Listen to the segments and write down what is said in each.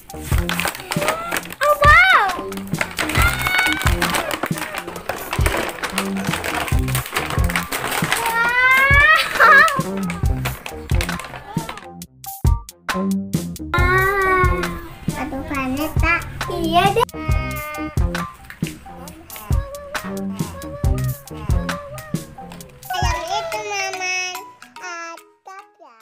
Oh wow. Aduh panas tak? Iya deh. Yang itu Maman. Acak ya.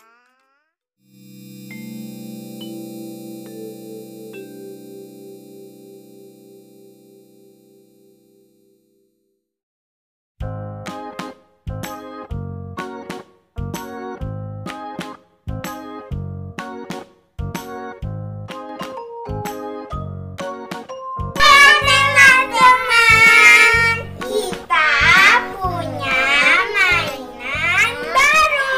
Teman-teman, kita punya mainan baru.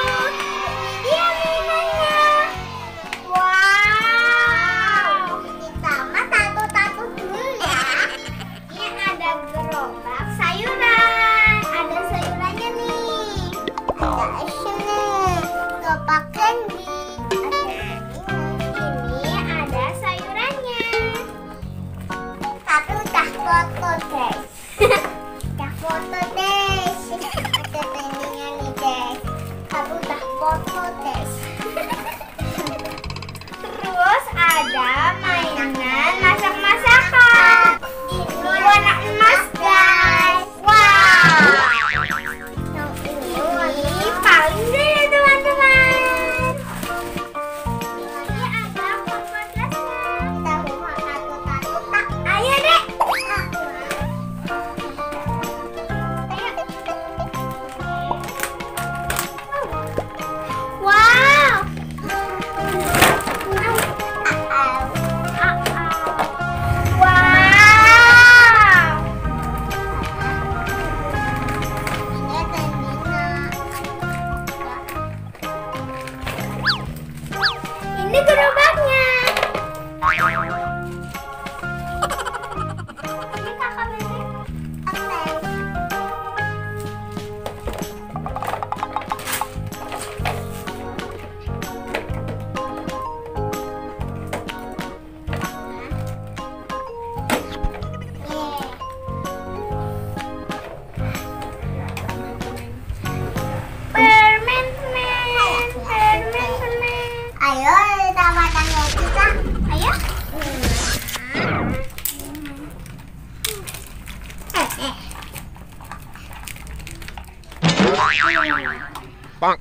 Dia mainannya. Wow. Kita mah tato-tato dulu ya. Ini ada gerobak sayuran. Ada sayurannya nih. Ada ASLI. Gerobak candy. Ini ada sayurannya. Tapi udah foto guys. Udah foto guys. Ada trendingnya nih guys. Tapi udah foto guys. Terus ada mainan masak-masakan. Ini warna emas guys. Wow. Yang Ini paling deh teman-teman. Ini ada kompasnya. kita buka tato-tato tak. Ayo deh. Wow. Wow. Ini trendingnya. Ini gerobaknya. Ini kakak Beli. Permen. Ayo kita makan kita. Ayo. Bang.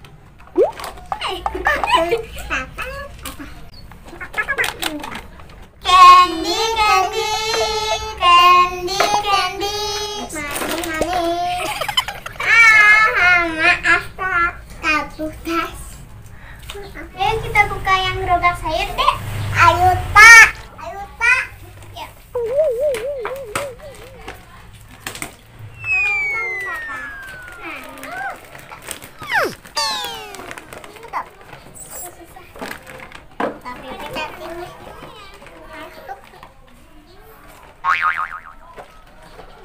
Candy, candy, candy, candy. Manis. Maaf tak. Kabutas. Ayo kita buka yang gerobak sayur deh. Ayo tak. Ayo tak. Ya. Tapi kita ini.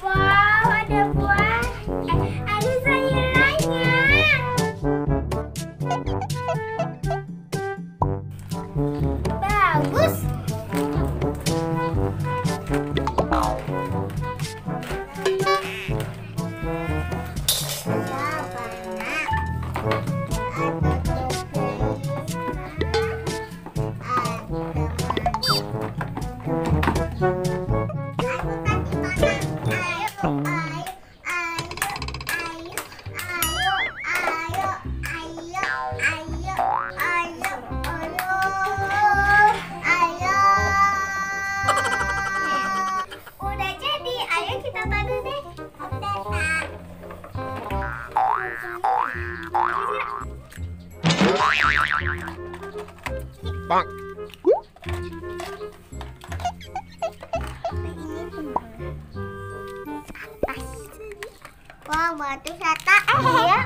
Wow, ada buah. Ada sayurannya. Bagus. Udah jadi, ayo kita taruh deh. Bang. Wah, batu sata. Iya.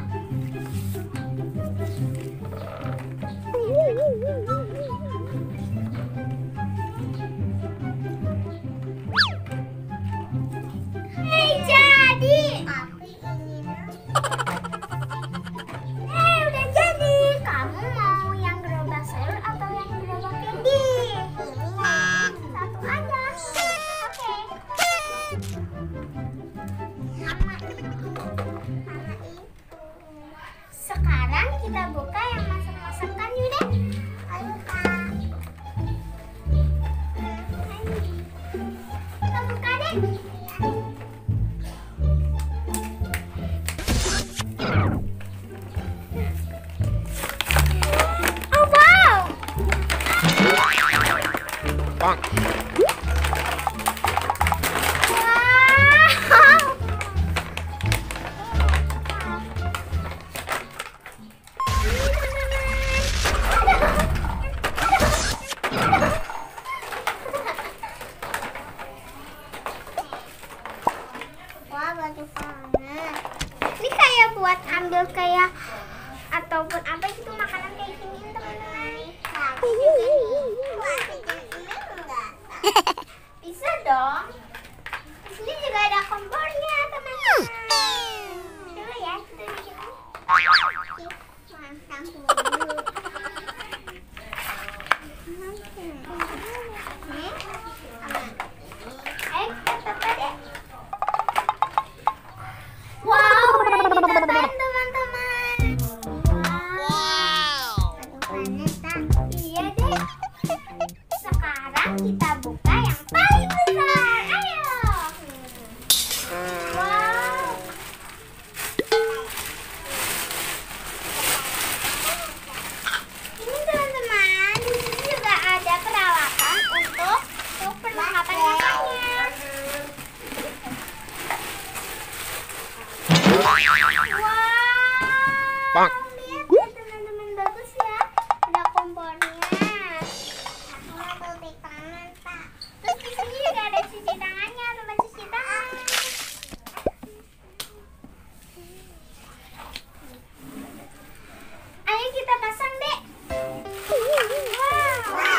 Hei, jadi. Udah jadi. Kamu mau yang gerobak sayur atau yang gerobak candy? Oh wow. Bang. Wah, baju panas. Ini kayak buat ambil kayak ataupun apa gitu makanan kayak gini teman-teman. Wah, bikin ini enggak? Bisa dong. Di sini juga ada kompornya teman-teman. Coba ya, kita bikin. Masak dulu. Ayo kita tata deh. Wow, udah ditatain teman-teman. Baju panas, tak? Iya deh. Sekarang kita buka yang paling besar. Ayo. Wow. Ini teman-teman, di sini juga ada peralatan untuk perlengkapan makannya. Wow. Bang. Lihat ya teman-teman, bagus ya. Ada kompornya. Mau cuci tangan, tak? Terus di sini juga ada cuci tangannya, tempat cuci tangan. Ayo kita pasang deh. Wow.